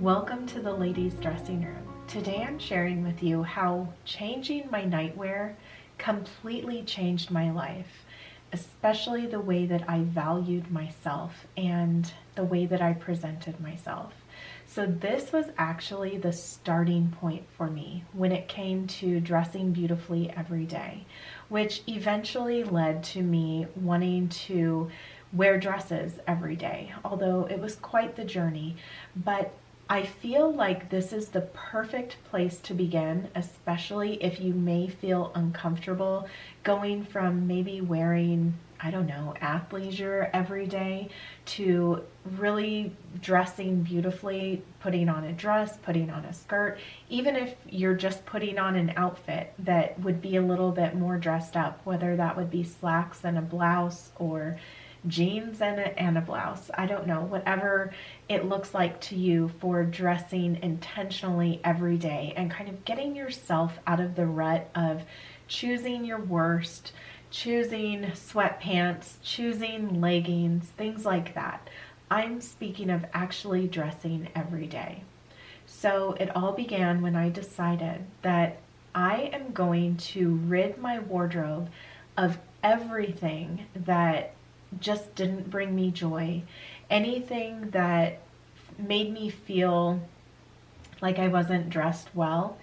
Welcome to the ladies' dressing room. Today I'm sharing with you how changing my nightwear completely changed my life, especially the way that I valued myself and the way that I presented myself. So this was actually the starting point for me when it came to dressing beautifully every day, which eventually led to me wanting to wear dresses every day, although it was quite the journey. But I feel like this is the perfect place to begin, especially if you may feel uncomfortable going from maybe wearing, I don't know, athleisure every day to really dressing beautifully, putting on a dress, putting on a skirt, even if you're just putting on an outfit that would be a little bit more dressed up, whether that would be slacks and a blouse or jeans and a blouse. I don't know, whatever it looks like to you for dressing intentionally every day and kind of getting yourself out of the rut of choosing your worst, choosing sweatpants, choosing leggings, things like that. I'm speaking of actually dressing every day. So it all began when I decided that I am going to rid my wardrobe of everything that just didn't bring me joy, anything that made me feel like I wasn't dressed well.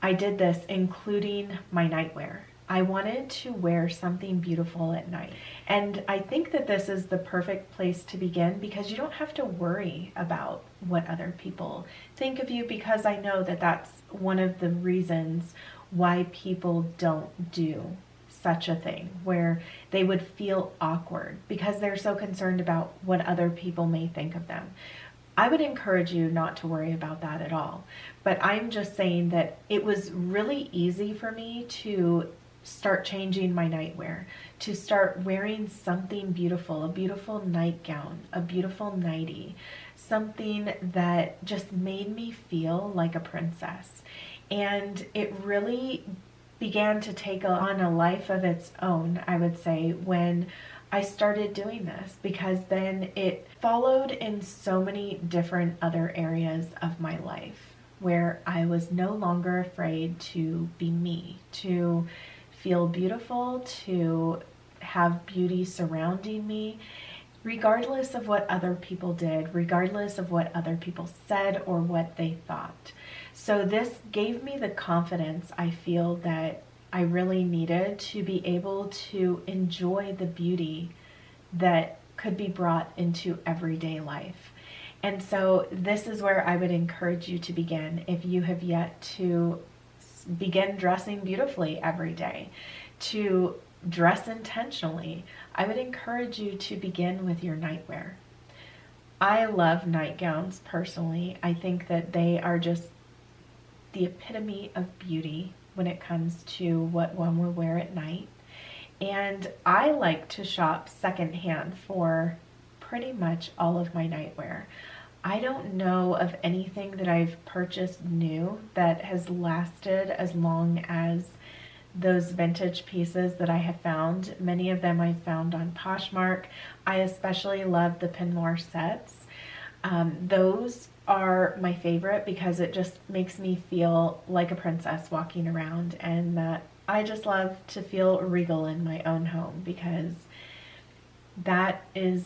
I did this including my nightwear. I wanted to wear something beautiful at night. And I think that this is the perfect place to begin because you don't have to worry about what other people think of you, because I know that that's one of the reasons why people don't do such a thing, where they would feel awkward because they're so concerned about what other people may think of them. I would encourage you not to worry about that at all. But I'm just saying that it was really easy for me to start changing my nightwear, to start wearing something beautiful, a beautiful nightgown, a beautiful nightie, something that just made me feel like a princess. And it really began to take on a life of its own, I would say, when I started doing this, because then it followed in so many different other areas of my life where I was no longer afraid to be me, to feel beautiful, to have beauty surrounding me, regardless of what other people did, regardless of what other people said or what they thought. So this gave me the confidence I feel that I really needed to be able to enjoy the beauty that could be brought into everyday life. And so this is where I would encourage you to begin if you have yet to begin dressing beautifully every day, to dress intentionally. I would encourage you to begin with your nightwear. I love nightgowns personally. I think that they are just the epitome of beauty when it comes to what one will wear at night. And I like to shop secondhand for pretty much all of my nightwear. I don't know of anything that I've purchased new that has lasted as long as those vintage pieces that I have found. Many of them I found on Poshmark. I especially love the Pinot Noir sets. Those are my favorite because it just makes me feel like a princess walking around, and that I just love to feel regal in my own home, because that is,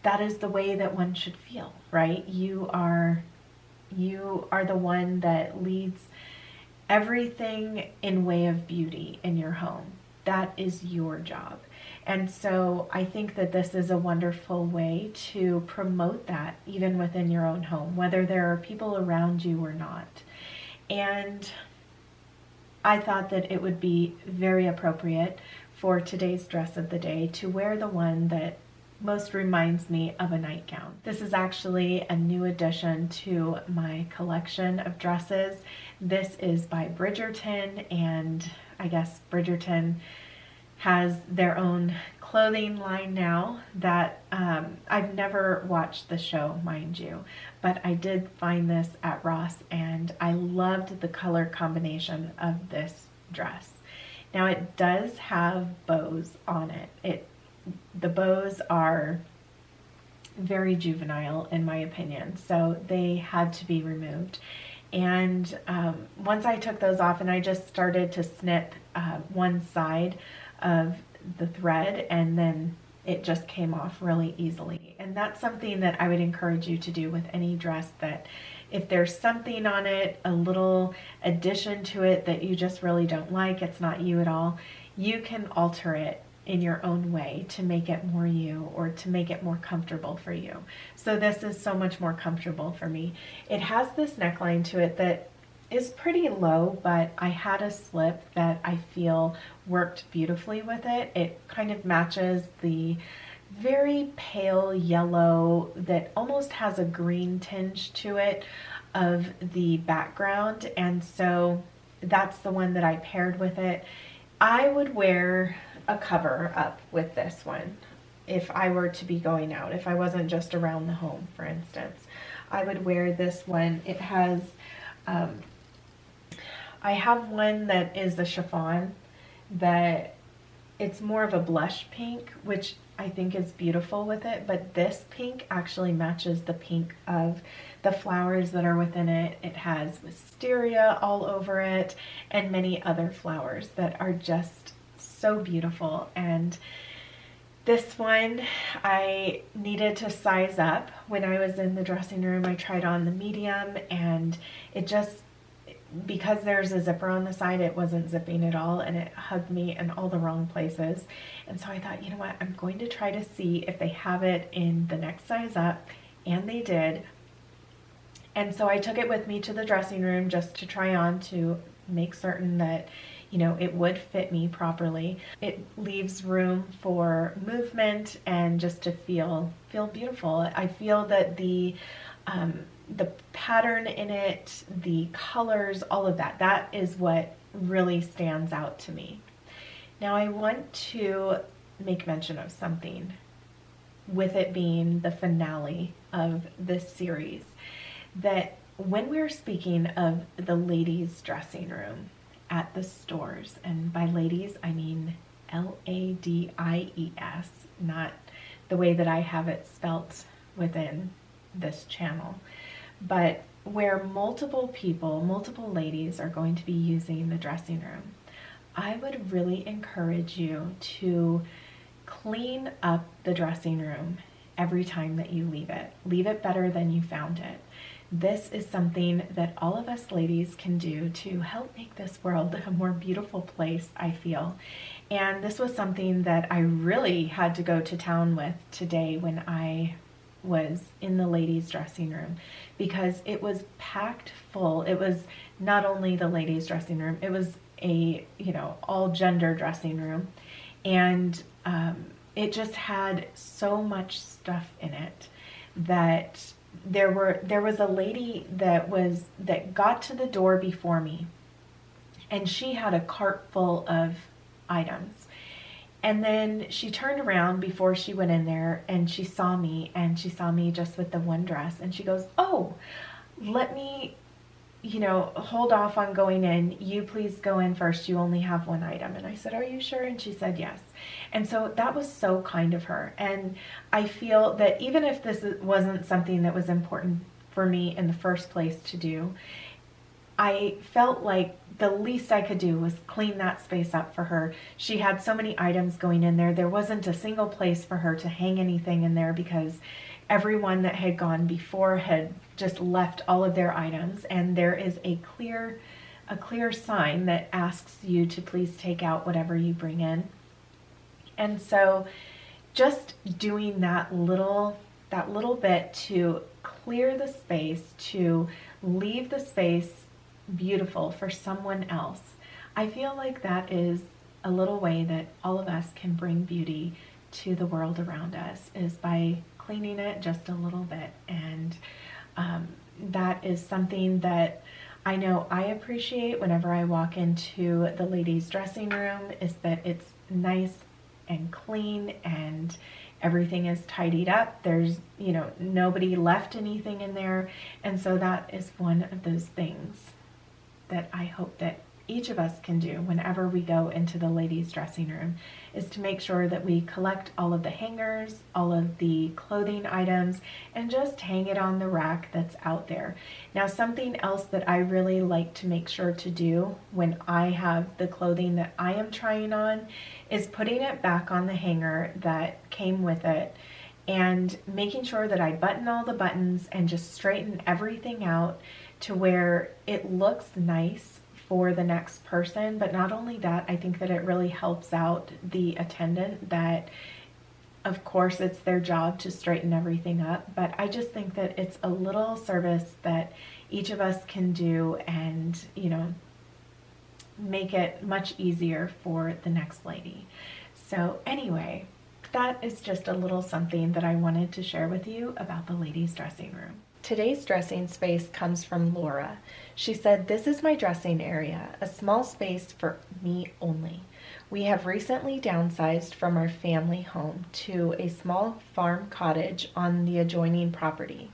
that is the way that one should feel, right? You are the one that leads everything in way of beauty in your home. That is your job. And so I think that this is a wonderful way to promote that even within your own home, whether there are people around you or not. And I thought that it would be very appropriate for today's dress of the day to wear the one that most reminds me of a nightgown. This is actually a new addition to my collection of dresses. This is by Bridgerton, and I guess Bridgerton has their own clothing line now that I've never watched the show, mind you, but I did find this at Ross and I loved the color combination of this dress. Now it does have bows on it. The bows are very juvenile in my opinion, so they had to be removed. And once I took those off and I just started to snip one side of the thread, and then it just came off really easily. And that's something that I would encourage you to do with any dress, that if there's something on it, a little addition to it that you just really don't like, it's not you at all, you can alter it in your own way to make it more you, or to make it more comfortable for you. So this is so much more comfortable for me. It has this neckline to it that is pretty low, but I had a slip that I feel worked beautifully with it. It kind of matches the very pale yellow that almost has a green tinge to it of the background, and so that's the one that I paired with it. I would wear a cover up with this one if I were to be going out, if I wasn't just around the home, for instance. I would wear this one. It has I have one that is a chiffon that it's more of a blush pink, which I think is beautiful with it, but this pink actually matches the pink of the flowers that are within it. It has wisteria all over it and many other flowers that are just so beautiful. And this one I needed to size up. When I was in the dressing room, I tried on the medium, and it just, because there's a zipper on the side, it wasn't zipping at all, and it hugged me in all the wrong places. And so I thought, you know what, I'm going to try to see if they have it in the next size up, and they did. And so I took it with me to the dressing room just to try on, to make certain that, you know, it would fit me properly. It leaves room for movement and just to feel beautiful. I feel that the pattern in it, the colors, all of that, that is what really stands out to me. Now I want to make mention of something, with it being the finale of this series, that when we're speaking of the ladies' dressing room at the stores, and by ladies I mean L-A-D-I-E-S, not the way that I have it spelt within this channel, but where multiple people, multiple ladies are going to be using the dressing room, I would really encourage you to clean up the dressing room every time that you leave it. Leave it better than you found it. This is something that all of us ladies can do to help make this world a more beautiful place, I feel. And this was something that I really had to go to town with today when I was in the ladies' dressing room, because it was packed full. It was not only the ladies' dressing room, it was a, you know, all gender dressing room, and it just had so much stuff in it that there was a lady that got to the door before me, and she had a cart full of items. And then she turned around before she went in there, and she saw me, just with the one dress, and she goes, "Oh, let me, you know, hold off on going in. You please go in first. You only have one item." And I said, "Are you sure?" And she said, "Yes." And so that was so kind of her. And I feel that even if this wasn't something that was important for me in the first place to do, I felt like the least I could do was clean that space up for her. She had so many items going in there. There wasn't a single place for her to hang anything in there, because everyone that had gone before had just left all of their items, and there is a clear sign that asks you to please take out whatever you bring in. And so just doing that little bit to clear the space, to leave the space beautiful for someone else, I feel like that is a little way that all of us can bring beauty to the world around us, is by cleaning it just a little bit. And that is something that I know I appreciate whenever I walk into the ladies' dressing room, is that it's nice and clean and everything is tidied up. There's, you know, nobody left anything in there. And so that is one of those things that I hope that each of us can do whenever we go into the ladies' dressing room is to make sure that we collect all of the hangers, all of the clothing items, and just hang it on the rack that's out there. Now, something else that I really like to make sure to do when I have the clothing that I am trying on is putting it back on the hanger that came with it and making sure that I button all the buttons and just straighten everything out to where it looks nice for the next person. But not only that, I think that it really helps out the attendant that, of course, it's their job to straighten everything up, but I just think that it's a little service that each of us can do and, you know, make it much easier for the next lady. So anyway, that is just a little something that I wanted to share with you about the ladies' dressing room. Today's dressing space comes from Laura. She said, "This is my dressing area, a small space for me only. We have recently downsized from our family home to a small farm cottage on the adjoining property.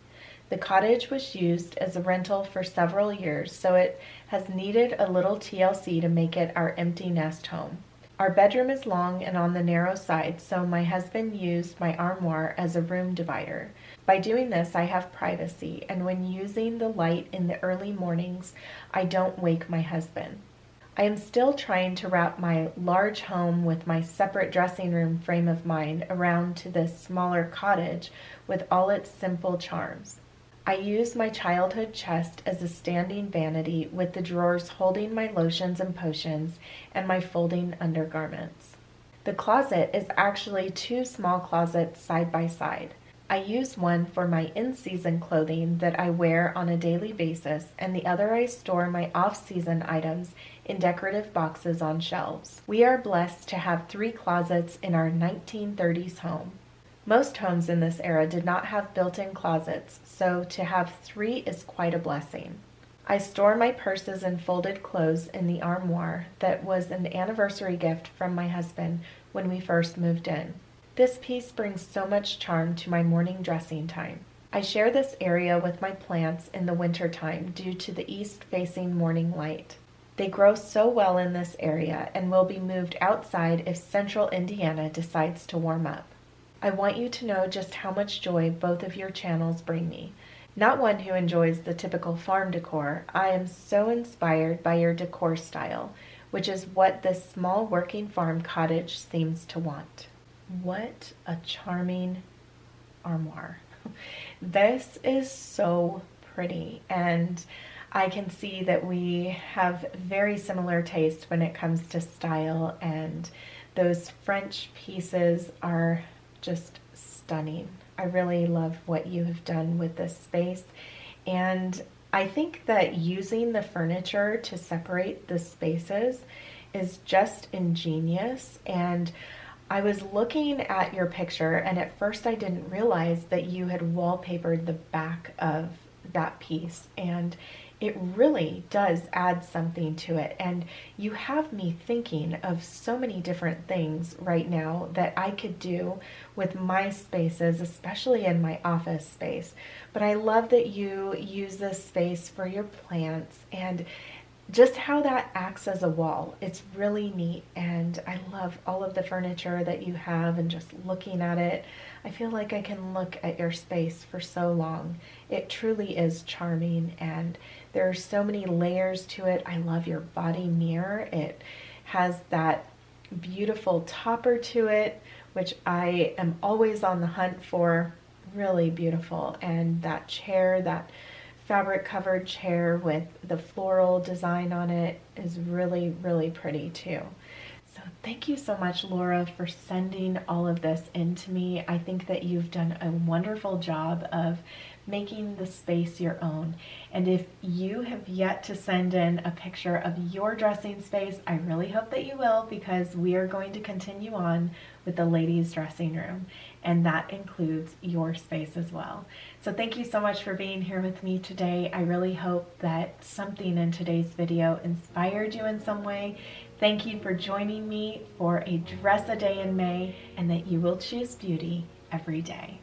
The cottage was used as a rental for several years, so it has needed a little TLC to make it our empty nest home. Our bedroom is long and on the narrow side, so my husband used my armoire as a room divider. By doing this, I have privacy, and when using the light in the early mornings, I don't wake my husband. I am still trying to wrap my large home with my separate dressing room frame of mind around to this smaller cottage with all its simple charms. I use my childhood chest as a standing vanity with the drawers holding my lotions and potions and my folding undergarments. The closet is actually two small closets side by side. I use one for my in-season clothing that I wear on a daily basis, and the other I store my off-season items in decorative boxes on shelves. We are blessed to have 3 closets in our 1930s home. Most homes in this era did not have built-in closets, so to have 3 is quite a blessing. I store my purses and folded clothes in the armoire that was an anniversary gift from my husband when we first moved in. This piece brings so much charm to my morning dressing time. I share this area with my plants in the winter time due to the east-facing morning light. They grow so well in this area and will be moved outside if central Indiana decides to warm up. I want you to know just how much joy both of your channels bring me. Not one who enjoys the typical farm decor, I am so inspired by your decor style, which is what this small working farm cottage seems to want." What a charming armoire. This is so pretty, and I can see that we have very similar taste when it comes to style, and those French pieces are just stunning. I really love what you have done with this space, and I think that using the furniture to separate the spaces is just ingenious. And I was looking at your picture, and at first I didn't realize that you had wallpapered the back of that piece, and it really does add something to it. And you have me thinking of so many different things right now that I could do with my spaces, especially in my office space. But I love that you use this space for your plants and just how that acts as a wall. It's really neat, and I love all of the furniture that you have, and just looking at it, I feel like I can look at your space for so long. It truly is charming, and there are so many layers to it. I love your body mirror. It has that beautiful topper to it, which I am always on the hunt for. Really beautiful. And that chair, that fabric covered chair with the floral design on it, is really, really pretty too. So thank you so much, Laura, for sending all of this in to me. I think that you've done a wonderful job of making the space your own. And if you have yet to send in a picture of your dressing space, I really hope that you will, because we are going to continue on with the ladies' dressing room, and that includes your space as well. So thank you so much for being here with me today. I really hope that something in today's video inspired you in some way. Thank you for joining me for a dress a day in May, and that you will choose beauty every day.